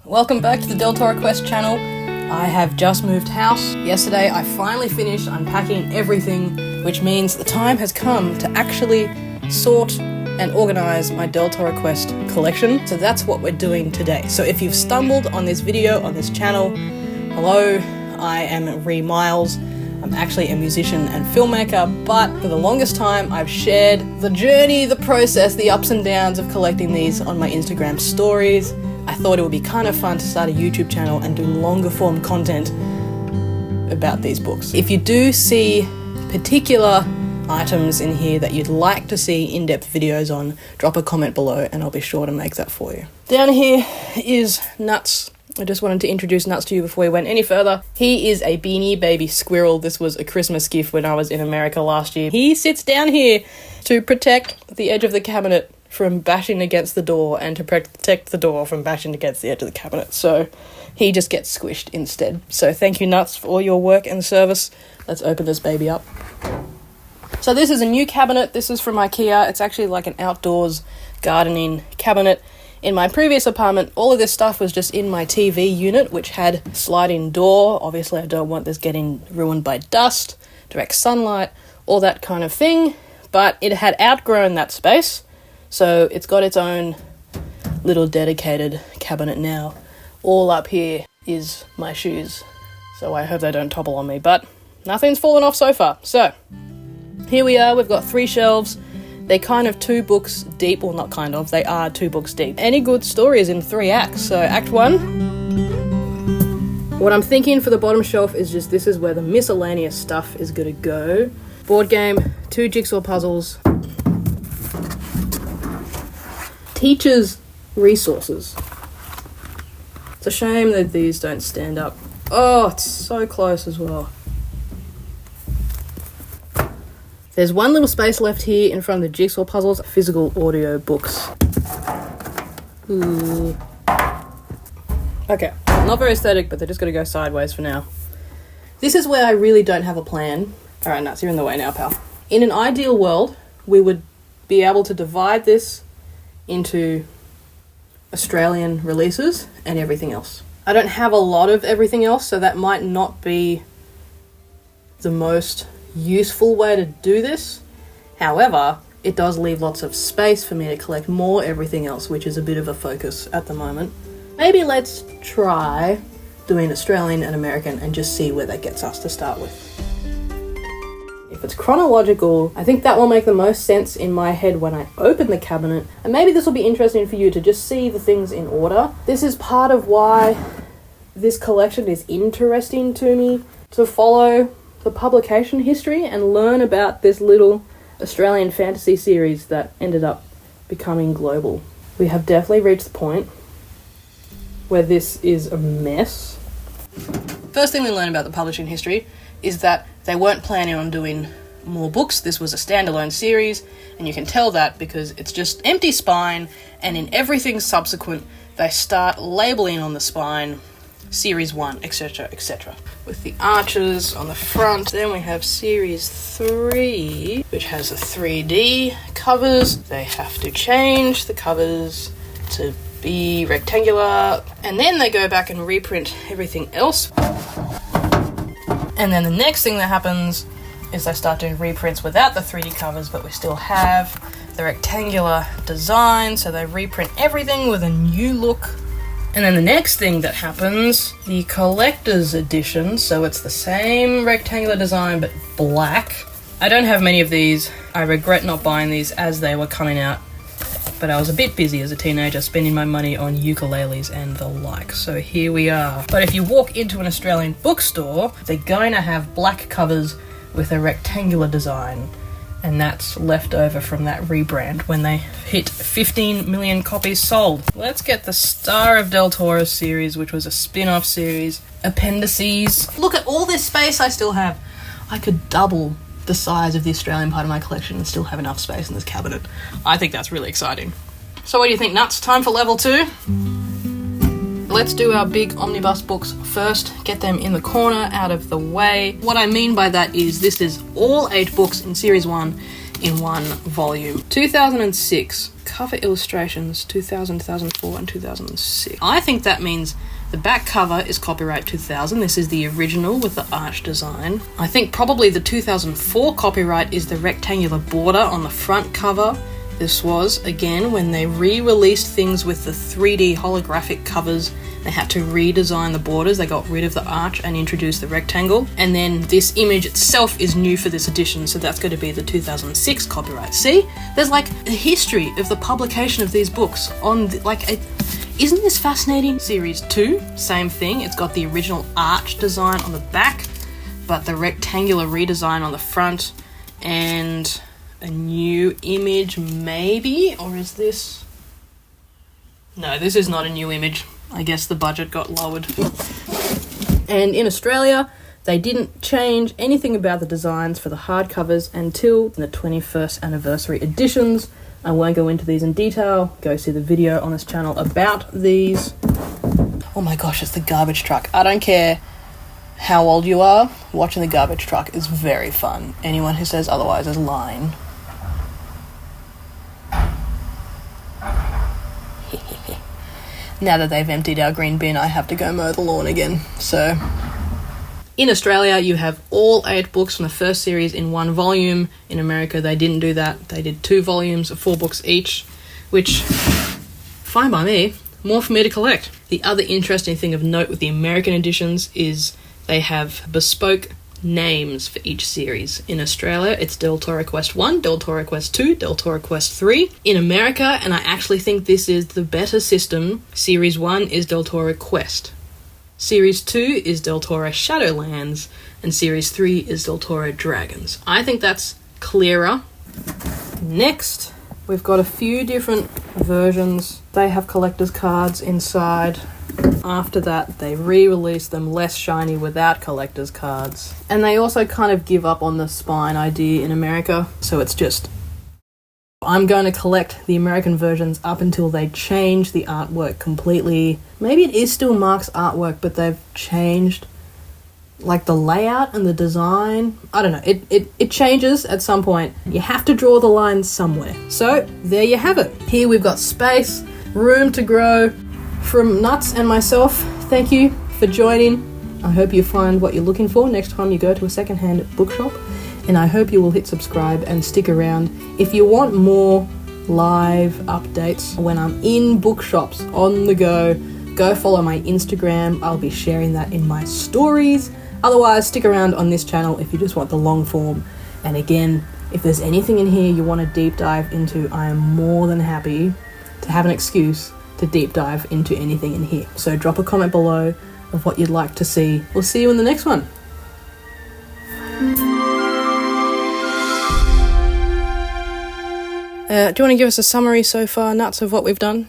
Welcome back to the Deltora Quest channel. I have just moved house. Yesterday I finally finished unpacking everything, which means the time has come to actually sort and organise my Deltora Quest collection. So that's what we're doing today. So if you've stumbled on this video on this channel, hello, I am Ree Miles. I'm actually a musician and filmmaker, but for the longest time I've shared the journey, the process, the ups and downs of collecting these on my Instagram stories. I thought it would be kind of fun to start a YouTube channel and do longer form content about these books. If you do see particular items in here that you'd like to see in-depth videos on, drop a comment below and I'll be sure to make that for you. Down here is Nuts. I just wanted to introduce Nuts to you before we went any further. He is a beanie baby squirrel. This was a Christmas gift when I was in America last year. He sits down here to protect the edge of the cabinet from bashing against the door and to protect the door from bashing against the edge of the cabinet. So he just gets squished instead. So thank you, Nuts, for all your work and service. Let's open this baby up. So this is a new cabinet. This is from IKEA. It's actually like an outdoors gardening cabinet. In my previous apartment, all of this stuff was just in my TV unit, which had a sliding door. Obviously, I don't want this getting ruined by dust, direct sunlight, all that kind of thing. But it had outgrown that space. So it's got its own little dedicated cabinet now. All up here is my shoes. So I hope they don't topple on me, but nothing's fallen off so far. So here we are, we've got 3 shelves. They're kind of 2 books deep, well not kind of, they are 2 books deep. Any good story is in 3 acts. So Act 1. What I'm thinking for the bottom shelf is just this is where the miscellaneous stuff is gonna go. Board game, 2 jigsaw puzzles, teachers' resources. It's a shame that these don't stand up. Oh, it's so close as well. There's one little space left here in front of the jigsaw puzzles, physical audio books. Ooh. Okay, not very aesthetic, but they're just gonna go sideways for now. This is where I really don't have a plan. All right, Nuts, you're in the way now, pal. In an ideal world, we would be able to divide this into Australian releases and everything else. I don't have a lot of everything else, so that might not be the most useful way to do this. However, it does leave lots of space for me to collect more everything else, which is a bit of a focus at the moment. Maybe let's try doing Australian and American and just see where that gets us to start with. If it's chronological, I think that will make the most sense in my head when I open the cabinet, and maybe this will be interesting for you to just see the things in order. This is part of why this collection is interesting to me, to follow the publication history and learn about this little Australian fantasy series that ended up becoming global. We have definitely reached the point where this is a mess. First thing we learn about the publishing history is that they weren't planning on doing more books. This was a standalone series, and you can tell that because it's just empty spine, and in everything subsequent, they start labeling on the spine Series 1, etc., etc. With the arches on the front, then we have Series 3, which has the 3D covers. They have to change the covers to be rectangular, and then they go back and reprint everything else. And then the next thing that happens is they start doing reprints without the 3D covers, but we still have the rectangular design, so they reprint everything with a new look. And then the next thing that happens, the collector's edition, so it's the same rectangular design but black. I don't have many of these. I regret not buying these as they were coming out, but I was a bit busy as a teenager spending my money on ukuleles and the like, so here we are. But if you walk into an Australian bookstore, they're going to have black covers with a rectangular design, and that's left over from that rebrand when they hit 15 million copies sold. Let's get the Star of Deltora series, which was a spin-off series. Appendices. Look at all this space I still have. I could double the size of the Australian part of my collection and still have enough space in this cabinet. I think that's really exciting. So what do you think, Nuts? Time for level 2? Let's do our big omnibus books first, get them in the corner, out of the way. What I mean by that is this is all 8 books in Series 1 in one volume. 2006, cover illustrations, 2000, 2004, and 2006. I think that means the back cover is copyright 2000. This is the original with the arch design. I think probably the 2004 copyright is the rectangular border on the front cover. This was, again, when they re-released things with the 3D holographic covers. They had to redesign the borders. They got rid of the arch and introduced the rectangle. And then this image itself is new for this edition, so that's going to be the 2006 copyright. See? There's like a history of the publication of these books on, isn't this fascinating? Series 2, same thing. It's got the original arch design on the back, but the rectangular redesign on the front, and a new image maybe? Or is this... No, this is not a new image. I guess the budget got lowered. And in Australia, they didn't change anything about the designs for the hardcovers until the 21st anniversary editions. I won't go into these in detail. Go see the video on this channel about these. Oh my gosh, it's the garbage truck. I don't care how old you are, watching the garbage truck is very fun. Anyone who says otherwise is lying. Now that they've emptied our green bin, I have to go mow the lawn again. So, in Australia, you have all 8 books from the first series in one volume. In America, they didn't do that. They did 2 volumes of 4 books each, which, fine by me, more for me to collect. The other interesting thing of note with the American editions is they have bespoke names for each series. In Australia, it's Deltora Quest 1, Deltora Quest 2, Deltora Quest 3. In America, and I actually think this is the better system, Series 1 is Deltora Quest. Series 2 is Deltora Shadowlands, and Series 3 is Deltora Dragons. I think that's clearer. Next, we've got a few different versions. They have collector's cards inside. After that, they re-released them less shiny without collector's cards. And they also kind of give up on the spine idea in America, so it's just... I'm going to collect the American versions up until they change the artwork completely. Maybe it is still Mark's artwork, but they've changed like the layout and the design. I don't know, it changes at some point. You have to draw the line somewhere. So, there you have it. Here we've got space, room to grow. From Nuts and myself, thank you for joining. I hope you find what you're looking for next time you go to a secondhand bookshop, and I hope you will hit subscribe and stick around. If you want more live updates when I'm in bookshops on the go follow my Instagram. I'll be sharing that in my stories. Otherwise, stick around on this channel if you just want the long form. And again, if there's anything in here you want to deep dive into, I am more than happy to have an excuse to deep dive into anything in here. So drop a comment below of what you'd like to see. We'll see you in the next one. Do you want to give us a summary so far, Nuts, of what we've done?